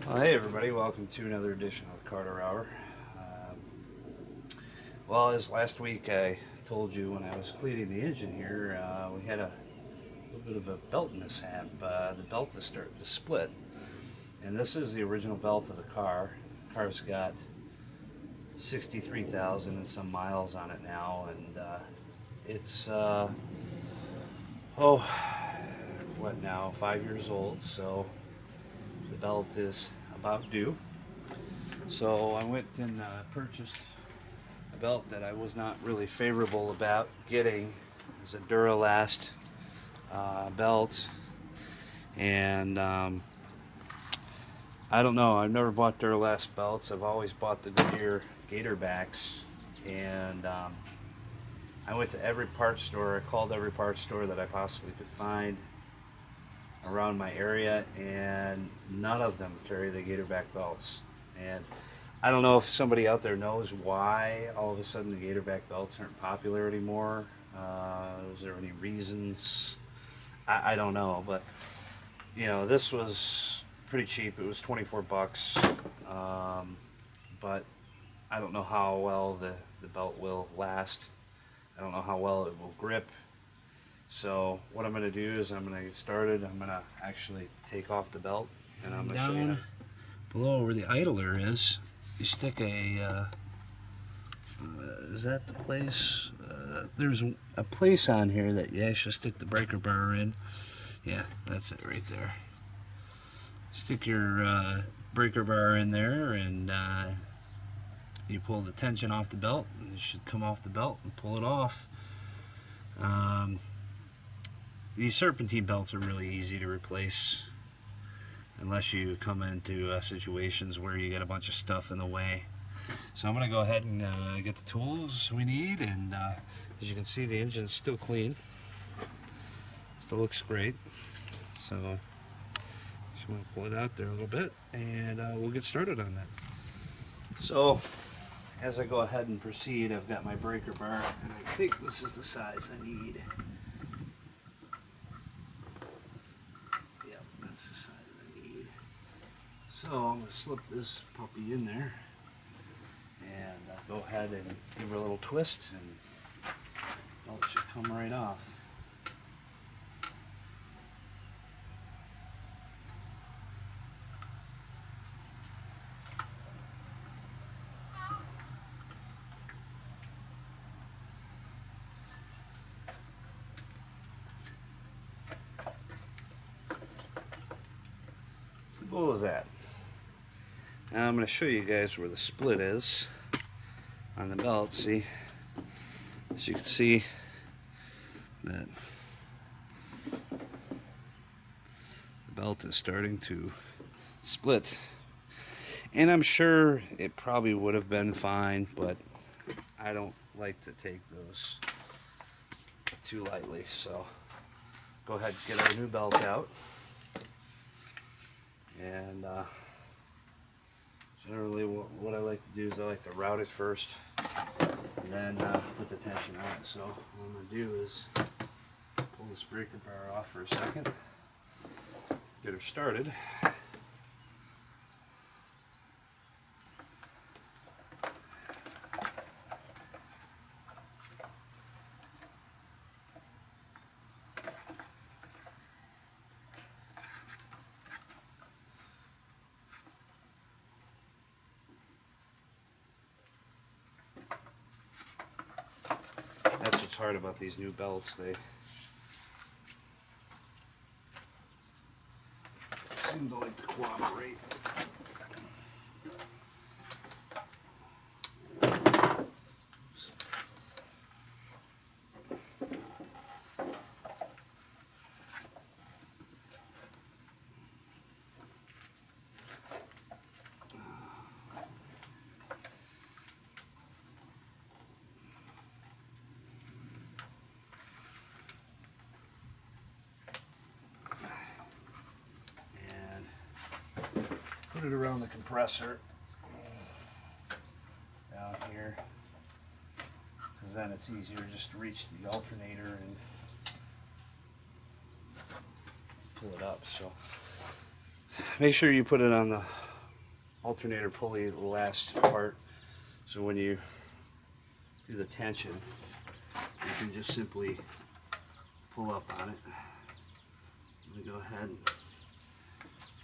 Well, hey everybody, welcome to another edition of the Carter Hour. Well, as last week I told you when I was cleaning the engine here, we had a little bit of a belt mishap. The belt is starting to split, and this is the original belt of the car. The car's got 63,000 and some miles on it now, and it's, what now, 5 years old, so the belt is about due. So I went and purchased a belt that I was not really favorable about getting. It's a Duralast belt, and I don't know. I've never bought Duralast belts. I've always bought the Goodyear Gator backs, and I went to every parts store. I called every parts store that I possibly could find around my area, and none of them carry the Gatorback belts. And I don't know if somebody out there knows why all of a sudden the Gatorback belts aren't popular anymore. Is there any reasons? I don't know, but you know, this was pretty cheap. It was 24 bucks, but I don't know how well the belt will last. I don't know how well it will grip. So what I'm going to do is I'm going to get started. I'm going to actually take off the belt, and I'm going to show you. Below where the idler is, you stick a, is that the place? There's a place on here that you actually stick the breaker bar in. Yeah, that's it right there. Stick your breaker bar in there, and you pull the tension off the belt. It should come off the belt and pull it off. These Serpentine belts are really easy to replace unless you come into situations where you get a bunch of stuff in the way. So I'm going to go ahead and get the tools we need, and as you can see, the engine's still clean. Still looks great. So just want to pull it out there a little bit, and we'll get started on that. So as I go ahead and proceed, I've got my breaker bar, and I think this is the size I need. So I'm going to slip this puppy in there, and go ahead and give her a little twist, and it should come right off. Simple as that. Now I'm going to show you guys where the split is on the belt. See, as you can see, that the belt is starting to split, and I'm sure it probably would have been fine, but I don't like to take those too lightly. So go ahead and get our new belt out, and generally what I like to do is I like to route it first, and then put the tension on it. So what I'm going to do is pull this breaker bar off for a second, get her started. That's what's hard about these new belts. They seem to like to cooperate. Put it around the compressor down here, because then it's easier just to reach the alternator and pull it up. So make sure you put it on the alternator pulley, the last part. So when you do the tension, you can just simply pull up on it. I'm going to go ahead and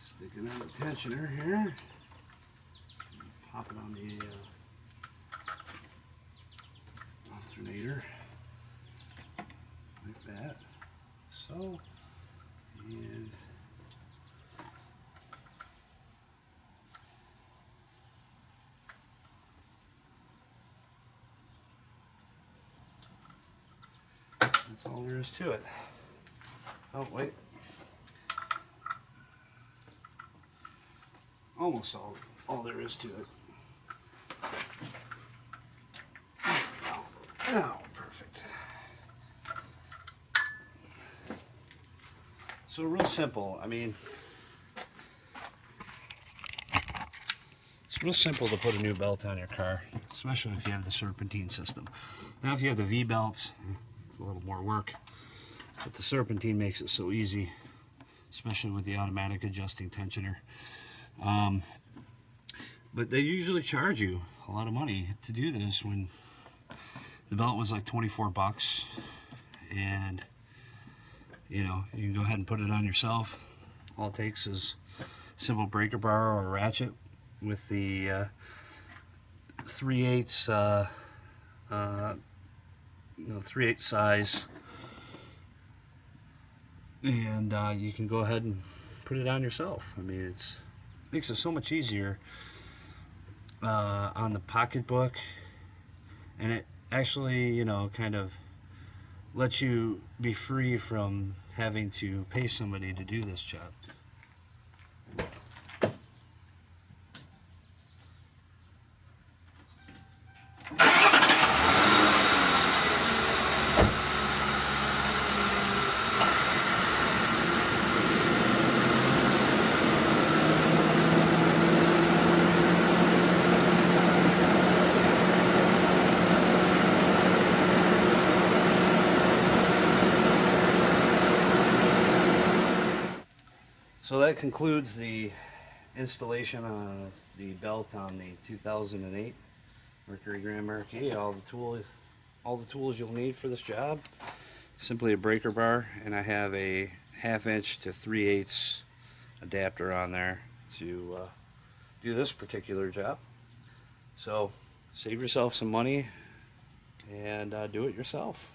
stick it on the tensioner here. Pop it on the alternator like that. So, and that's all there is to it. Oh, wait. Almost all there is to it. Oh, perfect. So real simple. I mean, it's real simple to put a new belt on your car, especially if you have the Serpentine system. Now if you have the V-belts, it's a little more work, but the Serpentine makes it so easy, especially with the automatic adjusting tensioner. But they usually charge you a lot of money to do this when the belt was like 24 bucks, and you know, you can go ahead and put it on yourself. All it takes is a simple breaker bar or a ratchet with the 3/8 size, and you can go ahead and put it on yourself. I mean, it makes it so much easier on the pocketbook, and it actually, you know, kind of lets you be free from having to pay somebody to do this job. So that concludes the installation of the belt on the 2008 Mercury Grand Marquis. All the tools you'll need for this job. Simply a breaker bar, and I have a 1/2 inch to 3/8 adapter on there to do this particular job. So save yourself some money and do it yourself.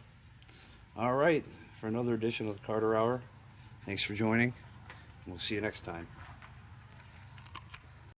All right, for another edition of the Carter Hour, thanks for joining. We'll see you next time.